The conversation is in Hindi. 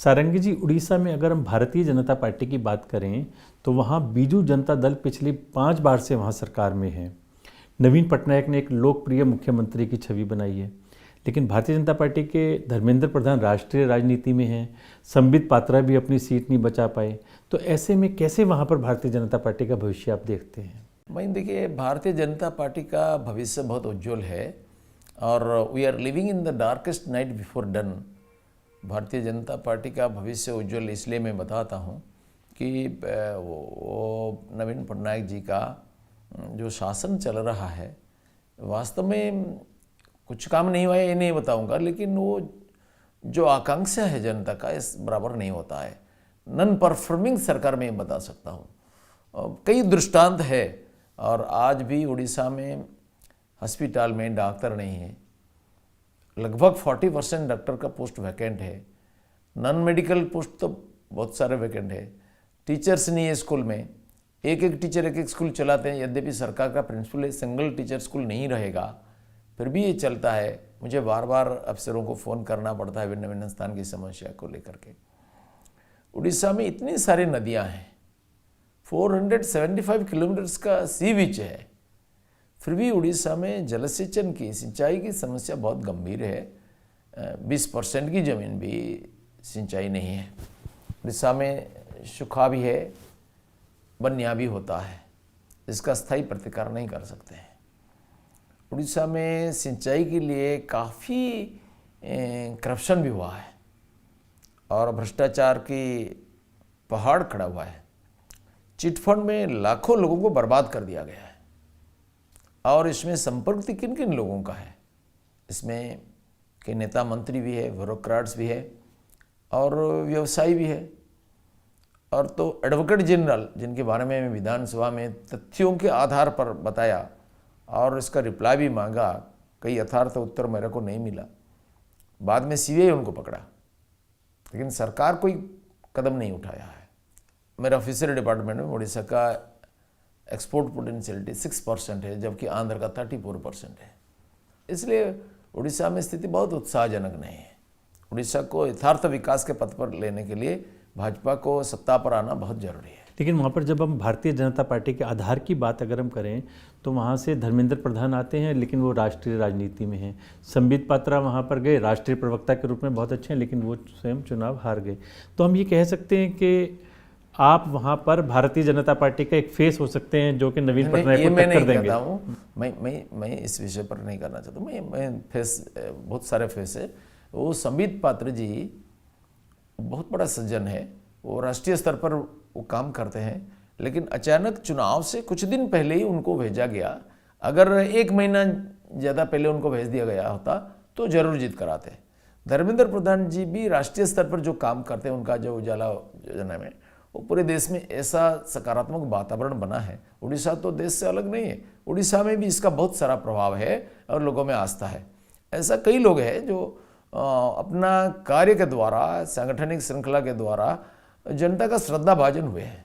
सारंगी जी, उड़ीसा में अगर हम भारतीय जनता पार्टी की बात करें तो वहाँ बीजू जनता दल पिछली 5 बार से वहाँ सरकार में है। नवीन पटनायक ने एक लोकप्रिय मुख्यमंत्री की छवि बनाई है, लेकिन भारतीय जनता पार्टी के धर्मेंद्र प्रधान राष्ट्रीय राजनीति में हैं। संबित पात्रा भी अपनी सीट नहीं बचा पाए। तो ऐसे में कैसे वहाँ पर भारतीय जनता पार्टी का भविष्य आप देखते हैं? मैं देखिए, भारतीय जनता पार्टी का भविष्य बहुत उज्जवल है और we are living in the darkest night before dawn. Bharatiya Janata party का भविष्य उज्जवल इसलिए मैं बताता हूँ कि वो नवीन पटनायक जी का जो शासन चल रहा है वास्तव में कुछ काम नहीं हुआ है ये नहीं बताऊंगा, लेकिन वो जो आकांक्षा है जनता का इस बराबर नहीं होता है। नॉन परफॉर्मिंग सरकार में बता सकता हूँ। कई दृष्टांत है और आज भी उड़ीसा में हॉस्पिटल में डॉक्टर नहीं है। लगभग 40% डॉक्टर का पोस्ट वैकेंट है। नॉन मेडिकल पोस्ट तो बहुत सारे वैकेंट है। टीचर्स नहीं है स्कूल में। एक एक टीचर एक एक स्कूल चलाते हैं। यद्यपि सरकार का प्रिंसिपल सिंगल टीचर स्कूल नहीं रहेगा, फिर भी ये चलता है। मुझे बार बार अफसरों को फ़ोन करना पड़ता है भिन्न भिन्न स्थान की समस्या को लेकर के। उड़ीसा में इतनी सारी नदियाँ हैं, 475 किलोमीटर्स का सी बीच है, फिर भी उड़ीसा में जल सिंचन की सिंचाई की समस्या बहुत गंभीर है। 20% की ज़मीन भी सिंचाई नहीं है। उड़ीसा में सूखा भी है, बन्या भी होता है, इसका स्थायी प्रतिकार नहीं कर सकते हैं। उड़ीसा में सिंचाई के लिए काफ़ी करप्शन भी हुआ है और भ्रष्टाचार की पहाड़ खड़ा हुआ है। चिटफंड में लाखों लोगों को बर्बाद कर दिया गया है और इसमें संपर्क किन किन लोगों का है? इसमें के नेता मंत्री भी है, ब्यूरोक्रेट्स भी है और व्यवसायी भी है। और तो एडवोकेट जनरल जिनके बारे में विधानसभा में तथ्यों के आधार पर बताया और इसका रिप्लाई भी मांगा, कई यथार्थ उत्तर मेरे को नहीं मिला। बाद में सीबीआई उनको पकड़ा, लेकिन सरकार कोई कदम नहीं उठाया है। मेरा फिशरी डिपार्टमेंट में उड़ीसा का एक्सपोर्ट पोटेंशियलिटी 6% है, जबकि आंध्र का 34% है। इसलिए उड़ीसा में स्थिति बहुत उत्साहजनक नहीं है। उड़ीसा को यथार्थ विकास के पथ पर लेने के लिए भाजपा को सत्ता पर आना बहुत जरूरी है। लेकिन वहाँ पर जब हम भारतीय जनता पार्टी के आधार की बात अगर हम करें तो वहाँ से धर्मेंद्र प्रधान आते हैं, लेकिन वो राष्ट्रीय राजनीति में हैं। संबित पात्रा वहाँ पर गए, राष्ट्रीय प्रवक्ता के रूप में बहुत अच्छे हैं, लेकिन वो स्वयं चुनाव हार गए। तो हम ये कह सकते हैं कि आप वहाँ पर भारतीय जनता पार्टी का एक फेस हो सकते हैं जो कि नवीन पटनायक को टक्कर देंगे। मैं इस विषय पर नहीं करना चाहता। मैं फेस, बहुत सारे फेस है। वो संबित पात्रा जी बहुत बड़ा सज्जन है, वो राष्ट्रीय स्तर पर वो काम करते हैं, लेकिन अचानक चुनाव से कुछ दिन पहले ही उनको भेजा गया। अगर 1 महीना ज़्यादा पहले उनको भेज दिया गया होता तो जरूर जीत कर आते। धर्मेंद्र प्रधान जी भी राष्ट्रीय स्तर पर जो काम करते हैं, उनका जो उजाला योजना में, वो पूरे देश में ऐसा सकारात्मक वातावरण बना है। उड़ीसा तो देश से अलग नहीं है, उड़ीसा में भी इसका बहुत सारा प्रभाव है और लोगों में आस्था है। ऐसा कई लोग हैं जो अपना कार्य के द्वारा, सांगठनिक श्रृंखला के द्वारा जनता का श्रद्धा भाजन हुए हैं।